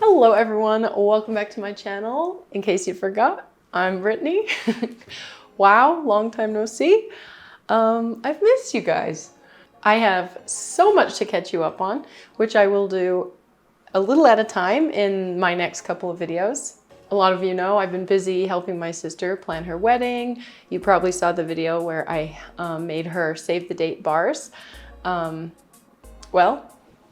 Hello everyone, welcome back to my channel. In case you forgot, I'm Brittnee. Wow, long time no see. I've missed you guys. I have so much to catch you up on, which I will do a little at a time in my next couple of videos. A lot of you know I've been busy helping my sister plan her wedding. You probably saw the video where I made her save the date bars. Well,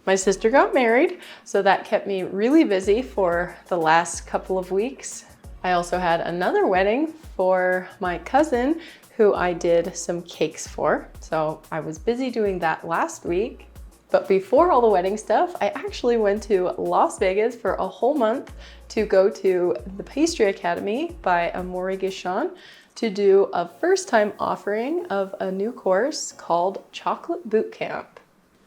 my sister got married, so that kept me really busy for the last couple of weeks. I also had another wedding for my cousin who I did some cakes for. So I was busy doing that last week. But before all the wedding stuff, I actually went to Las Vegas for a whole month to go to the Pastry Academy by Amaury Guichon to do a first-time offering of a new course called Chocolate Boot Camp,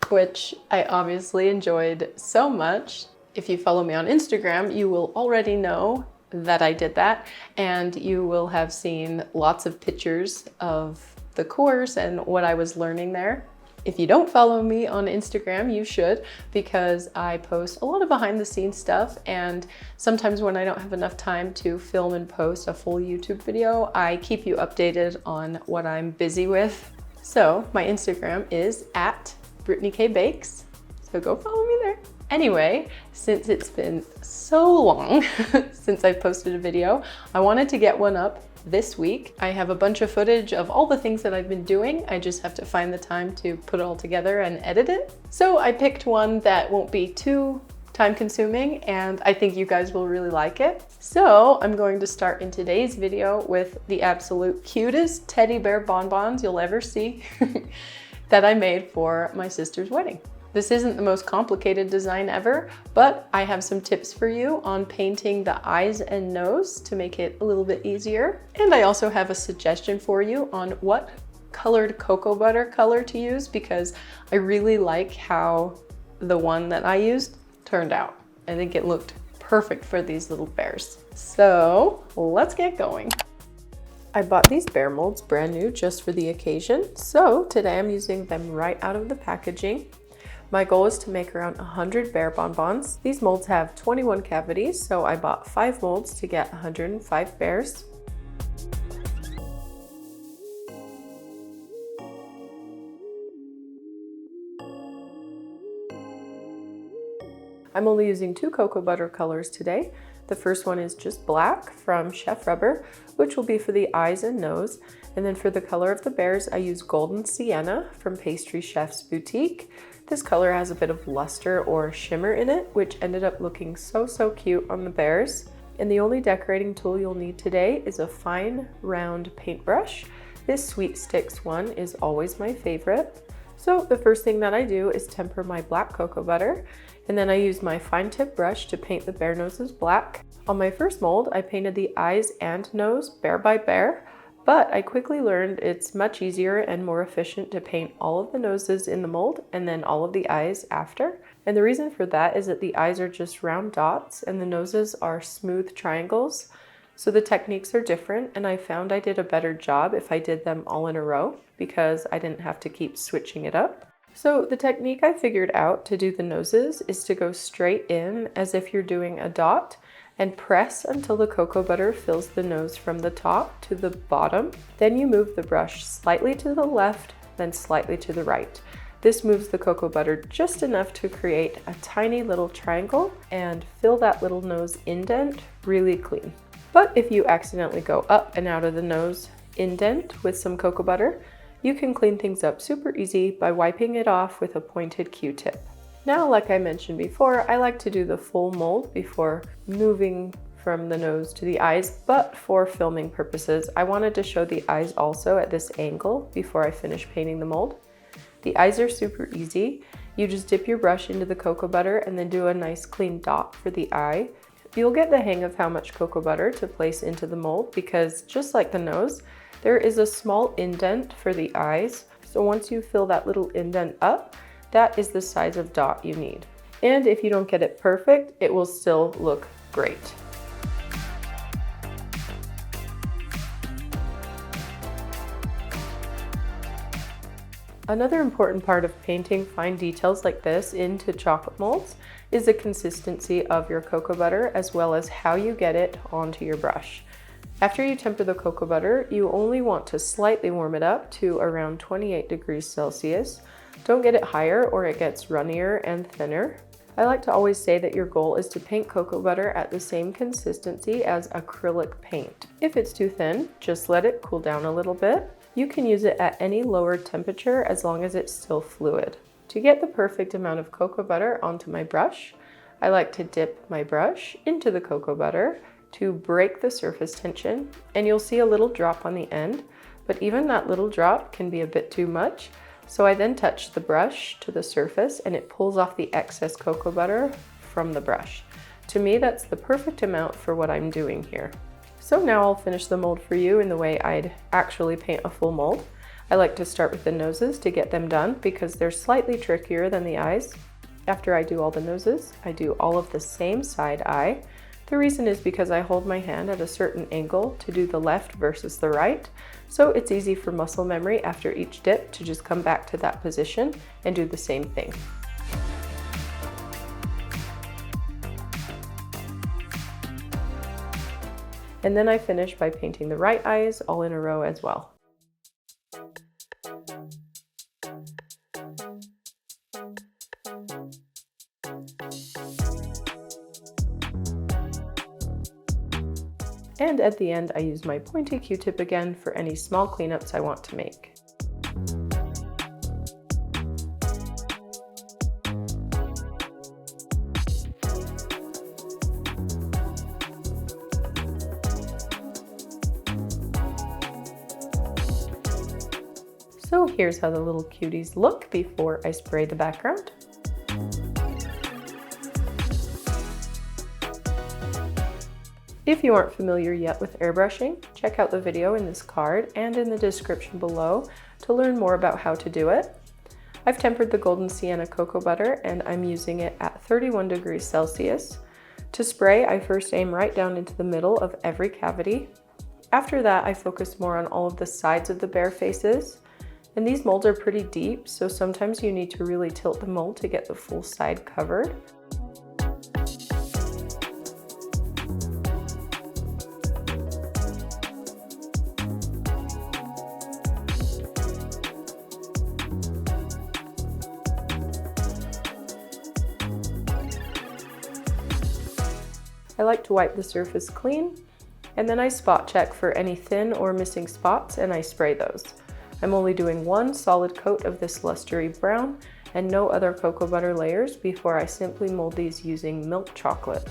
which I obviously enjoyed so much. If you follow me on Instagram, you will already know that I did that, and you will have seen lots of pictures of the course and what I was learning there. If you don't follow me on Instagram, you should, because I post a lot of behind the scenes stuff, and sometimes when I don't have enough time to film and post a full YouTube video, I keep you updated on what I'm busy with. So my Instagram is at Brittnee K Bakes, so go follow me there. Anyway, since it's been so long since I posted a video, I wanted to get one up this week. I have a bunch of footage of all the things that I've been doing. I just have to find the time to put it all together and edit it. So I picked one that won't be too time consuming, and I think you guys will really like it. So I'm going to start in today's video with the absolute cutest teddy bear bonbons you'll ever see that I made for my sister's wedding. This isn't the most complicated design ever, but I have some tips for you on painting the eyes and nose to make it a little bit easier. And I also have a suggestion for you on what colored cocoa butter color to use, because I really like how the one that I used turned out. I think it looked perfect for these little bears. So let's get going. I bought these bear molds brand new just for the occasion. So today I'm using them right out of the packaging. My goal is to make around 100 bear bonbons. These molds have 21 cavities, so I bought 5 molds to get 105 bears. I'm only using 2 cocoa butter colors today. The first one is just black from Chef Rubber, which will be for the eyes and nose. And then for the color of the bears, I use Golden Sienna from Pastry Chef's Boutique. This color has a bit of luster or shimmer in it, which ended up looking so cute on the bears. And the only decorating tool you'll need today is a fine round paintbrush. This Sweet Sticks one is always my favorite. So the first thing that I do is temper my black cocoa butter, and then I use my fine tip brush to paint the bear noses black. On my first mold, I painted the eyes and nose bear by bear, but I quickly learned it's much easier and more efficient to paint all of the noses in the mold and then all of the eyes after. And the reason for that is that the eyes are just round dots and the noses are smooth triangles. So the techniques are different, and I found I did a better job if I did them all in a row because I didn't have to keep switching it up. So the technique I figured out to do the noses is to go straight in as if you're doing a dot and press until the cocoa butter fills the nose from the top to the bottom. Then you move the brush slightly to the left, then slightly to the right. This moves the cocoa butter just enough to create a tiny little triangle and fill that little nose indent really clean. But if you accidentally go up and out of the nose indent with some cocoa butter, you can clean things up super easy by wiping it off with a pointed Q-tip. Now, like I mentioned before, I like to do the full mold before moving from the nose to the eyes, but for filming purposes, I wanted to show the eyes also at this angle before I finish painting the mold. The eyes are super easy. You just dip your brush into the cocoa butter and then do a nice clean dot for the eye. You'll get the hang of how much cocoa butter to place into the mold because just like the nose, there is a small indent for the eyes. So once you fill that little indent up, that is the size of dot you need. And if you don't get it perfect, it will still look great. Another important part of painting fine details like this into chocolate molds is the consistency of your cocoa butter as well as how you get it onto your brush. After you temper the cocoa butter, you only want to slightly warm it up to around 28 degrees Celsius. Don't get it higher or it gets runnier and thinner. I like to always say that your goal is to paint cocoa butter at the same consistency as acrylic paint. If it's too thin, just let it cool down a little bit. You can use it at any lower temperature as long as it's still fluid. To get the perfect amount of cocoa butter onto my brush, I like to dip my brush into the cocoa butter to break the surface tension, and you'll see a little drop on the end, but even that little drop can be a bit too much. So I then touch the brush to the surface and it pulls off the excess cocoa butter from the brush. To me, that's the perfect amount for what I'm doing here. So now I'll finish the mold for you in the way I'd actually paint a full mold. I like to start with the noses to get them done because they're slightly trickier than the eyes. After I do all the noses, I do all of the same side eye. The reason is because I hold my hand at a certain angle to do the left versus the right, so it's easy for muscle memory after each dip to just come back to that position and do the same thing. And then I finish by painting the right eyes all in a row as well. And at the end, I use my pointy Q-tip again for any small cleanups I want to make. So here's how the little cuties look before I spray the background. If you aren't familiar yet with airbrushing, check out the video in this card and in the description below to learn more about how to do it. I've tempered the golden sienna cocoa butter and I'm using it at 31 degrees Celsius. To spray, I first aim right down into the middle of every cavity. After that, I focus more on all of the sides of the bear faces. And these molds are pretty deep, so sometimes you need to really tilt the mold to get the full side covered. I like to wipe the surface clean, and then I spot check for any thin or missing spots and I spray those. I'm only doing one solid coat of this lustery brown and no other cocoa butter layers before I simply mold these using milk chocolate.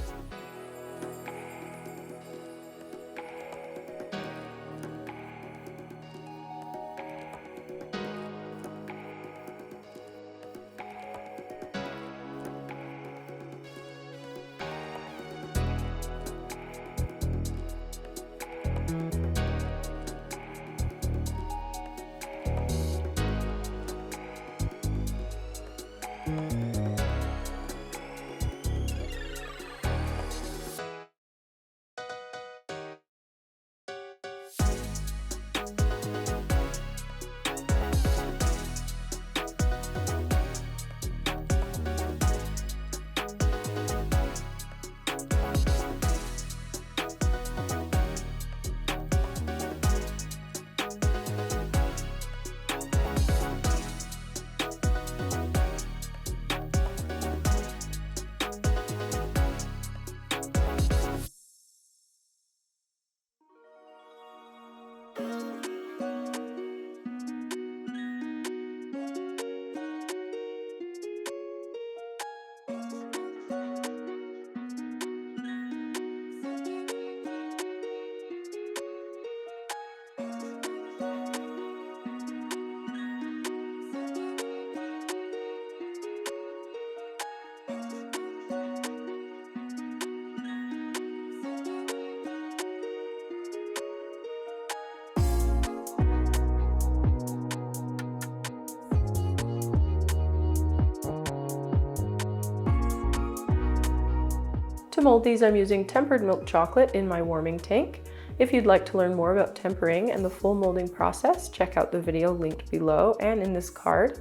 To mold these, I'm using tempered milk chocolate in my warming tank. If you'd like to learn more about tempering and the full molding process, check out the video linked below and in this card.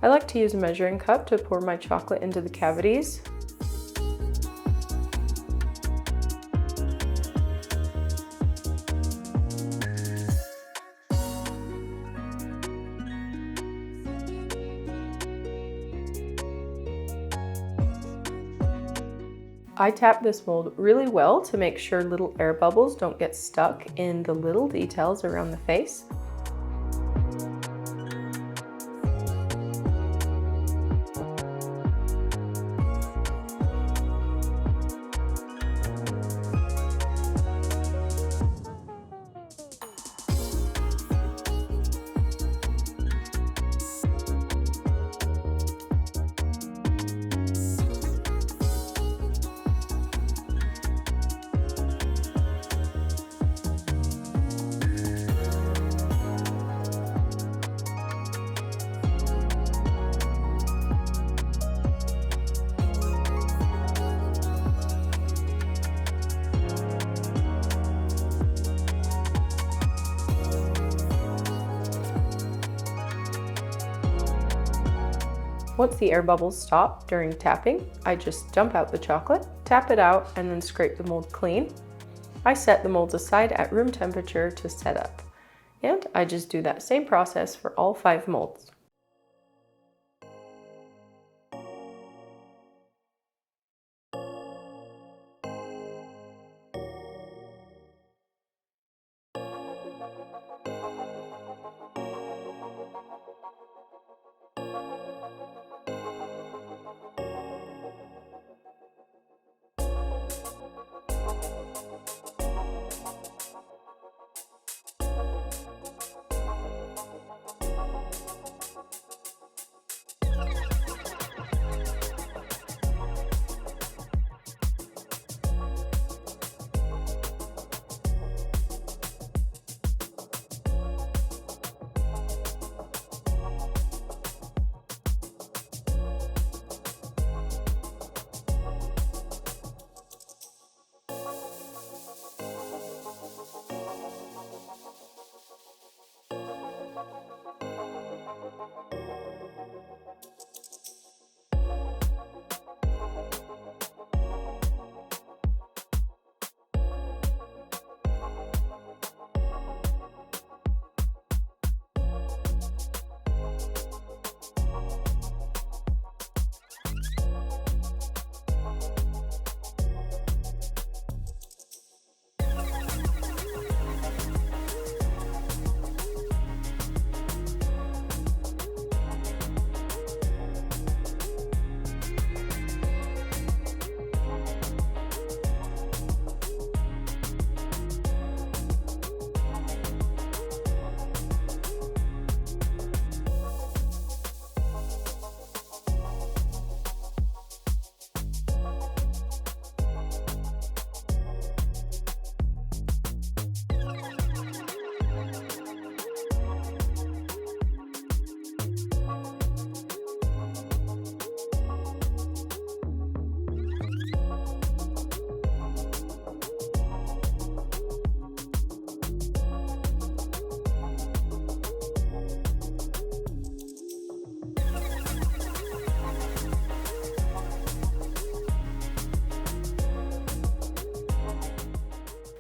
I like to use a measuring cup to pour my chocolate into the cavities. I tap this mold really well to make sure little air bubbles don't get stuck in the little details around the face. Once the air bubbles stop during tapping, I just dump out the chocolate, tap it out, and then scrape the mold clean. I set the molds aside at room temperature to set up. And I just do that same process for all 5 molds.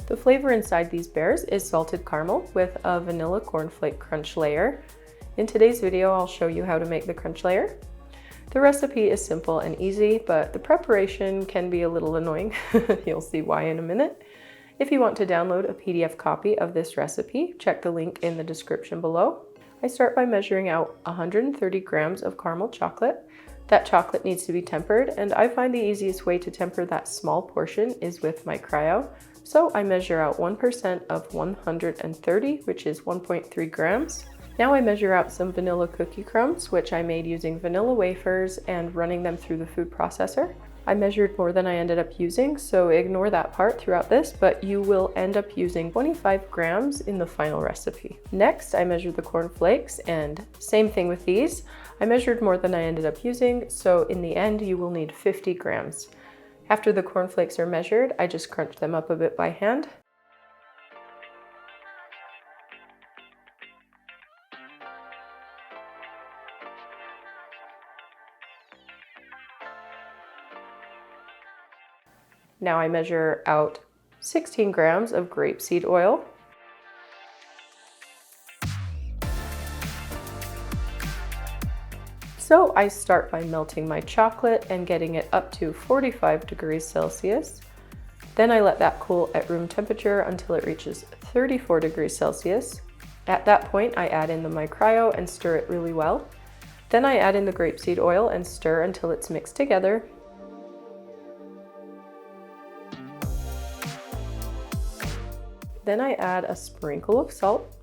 The flavor inside these bears is salted caramel with a vanilla cornflake crunch layer. In today's video, I'll show you how to make the crunch layer. The recipe is simple and easy, but the preparation can be a little annoying. You'll see why in a minute. If you want to download a PDF copy of this recipe, check the link in the description below. I start by measuring out 130 grams of caramel chocolate. That chocolate needs to be tempered, and I find the easiest way to temper that small portion is with my cryo. So I measure out 1% of 130, which is 1.3 grams. Now I measure out some vanilla cookie crumbs, which I made using vanilla wafers and running them through the food processor. I measured more than I ended up using, so ignore that part throughout this, but you will end up using 25 grams in the final recipe. Next, I measured the corn flakes, and same thing with these. I measured more than I ended up using, so in the end, you will need 50 grams. After the cornflakes are measured, I just crunch them up a bit by hand. Now I measure out 16 grams of grapeseed oil. So I start by melting my chocolate and getting it up to 45 degrees Celsius. Then I let that cool at room temperature until it reaches 34 degrees Celsius. At that point, I add in the micryo and stir it really well. Then I add in the grapeseed oil and stir until it's mixed together. Then I add a sprinkle of salt.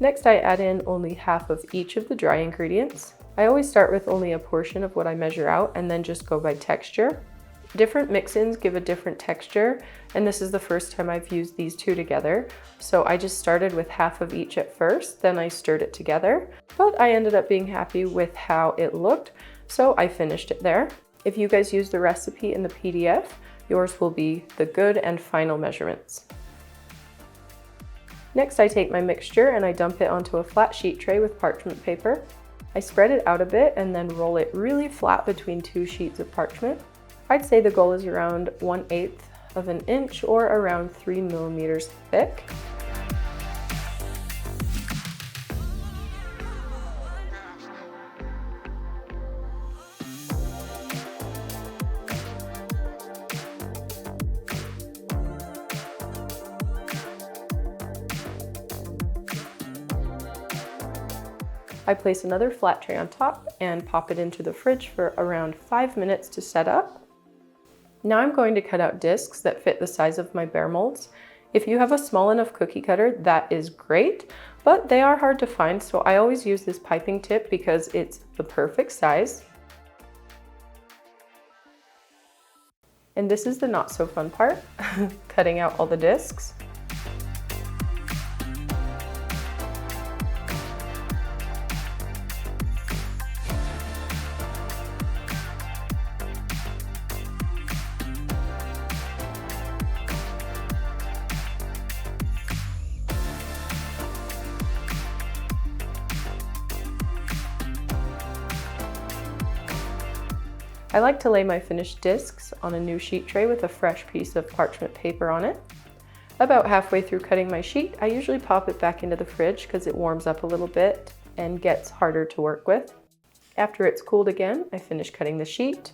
Next, I add in only half of each of the dry ingredients. I always start with only a portion of what I measure out and then just go by texture. Different mix-ins give a different texture, and this is the first time I've used these two together. So I just started with half of each at first, then I stirred it together, but I ended up being happy with how it looked, so I finished it there. If you guys use the recipe in the PDF, yours will be the good and final measurements. Next, I take my mixture and I dump it onto a flat sheet tray with parchment paper. I spread it out a bit and then roll it really flat between two sheets of parchment. I'd say the goal is around 1/8 of an inch or around 3 millimeters thick. I place another flat tray on top and pop it into the fridge for around 5 minutes to set up. Now I'm going to cut out discs that fit the size of my bear molds. If you have a small enough cookie cutter, that is great, but they are hard to find, so I always use this piping tip because it's the perfect size. And this is the not so fun part, cutting out all the discs. I like to lay my finished discs on a new sheet tray with a fresh piece of parchment paper on it. About halfway through cutting my sheet, I usually pop it back into the fridge because it warms up a little bit and gets harder to work with. After it's cooled again, I finish cutting the sheet.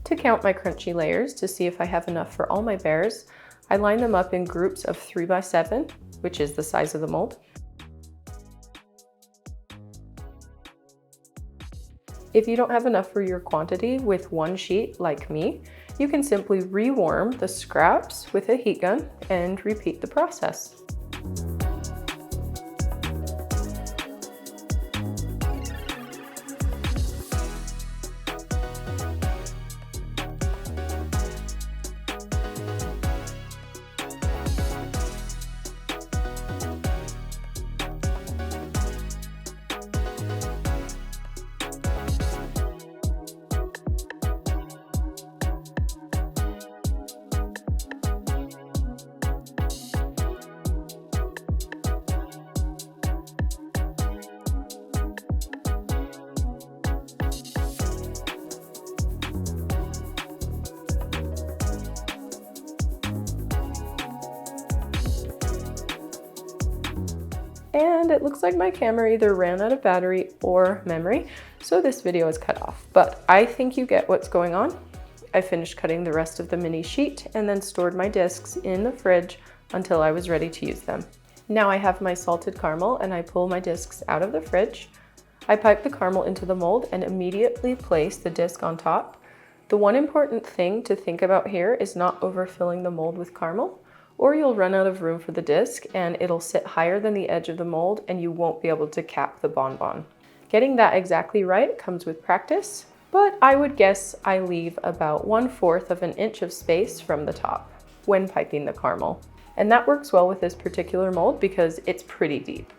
To count my crunchy layers to see if I have enough for all my bears, I line them up in groups of 3 by 7, which is the size of the mold. If you don't have enough for your quantity with one sheet, like me, you can simply rewarm the scraps with a heat gun and repeat the process. And it looks like my camera either ran out of battery or memory, so this video is cut off. But I think you get what's going on. I finished cutting the rest of the mini sheet and then stored my discs in the fridge until I was ready to use them. Now I have my salted caramel and I pull my discs out of the fridge. I pipe the caramel into the mold and immediately place the disc on top. The one important thing to think about here is not overfilling the mold with caramel, or you'll run out of room for the disc and it'll sit higher than the edge of the mold and you won't be able to cap the bonbon. Getting that exactly right comes with practice, but I would guess I leave about 1/4 of an inch of space from the top when piping the caramel. And that works well with this particular mold because it's pretty deep.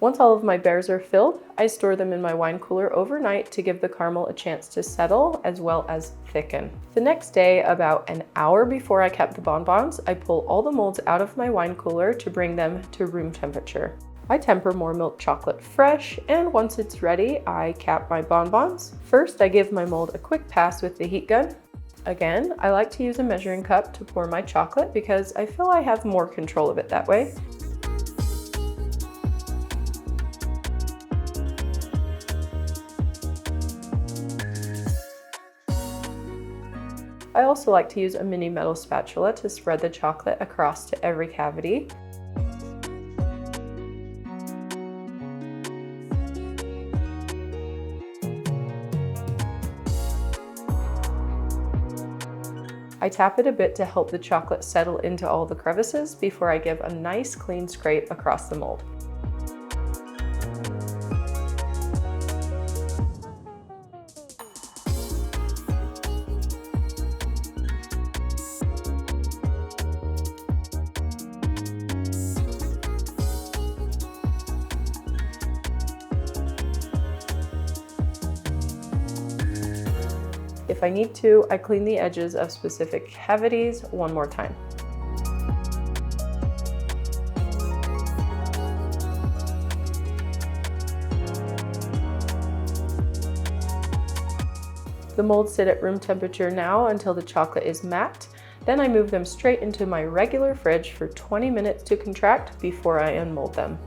Once all of my bears are filled, I store them in my wine cooler overnight to give the caramel a chance to settle as well as thicken. The next day, about an hour before I kept the bonbons, I pull all the molds out of my wine cooler to bring them to room temperature. I temper more milk chocolate fresh, and once it's ready, I cap my bonbons. First, I give my mold a quick pass with the heat gun. Again, I like to use a measuring cup to pour my chocolate because I feel I have more control of it that way. I also like to use a mini metal spatula to spread the chocolate across to every cavity. I tap it a bit to help the chocolate settle into all the crevices before I give a nice clean scrape across the mold. If I need to, I clean the edges of specific cavities one more time. The molds sit at room temperature now until the chocolate is matte. Then I move them straight into my regular fridge for 20 minutes to contract before I unmold them.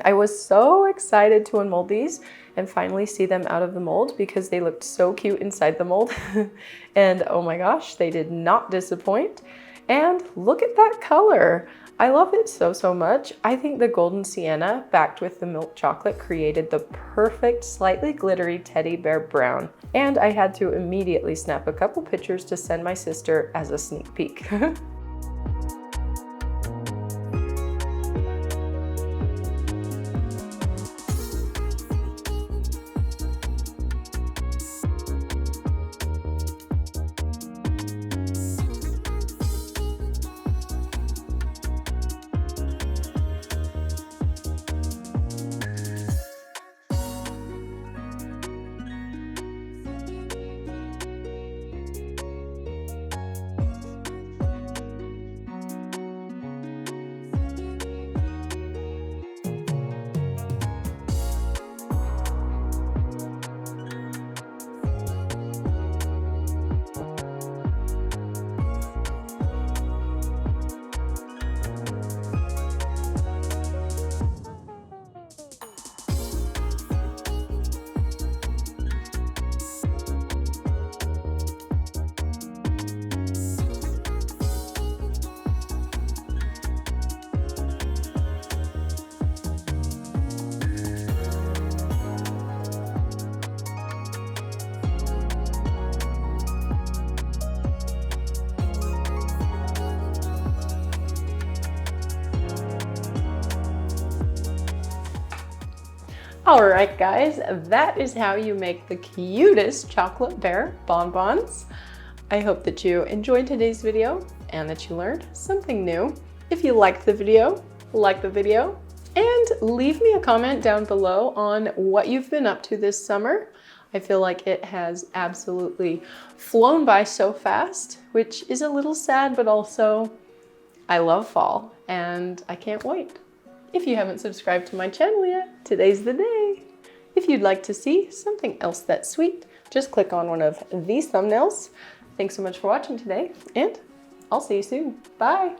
I was so excited to unmold these and finally see them out of the mold because they looked so cute inside the mold. And oh my gosh, they did not disappoint. And look at that color. I love it so much. I think the golden sienna backed with the milk chocolate created the perfect, slightly glittery teddy bear brown. And I had to immediately snap a couple pictures to send my sister as a sneak peek. All right, guys, that is how you make the cutest chocolate bear bonbons. I hope that you enjoyed today's video and that you learned something new. If you liked the video, like the video, and leave me a comment down below on what you've been up to this summer. I feel like it has absolutely flown by so fast, which is a little sad, but also I love fall and I can't wait. If you haven't subscribed to my channel yet, today's the day. If you'd like to see something else that's sweet, just click on one of these thumbnails. Thanks so much for watching today, and I'll see you soon. Bye.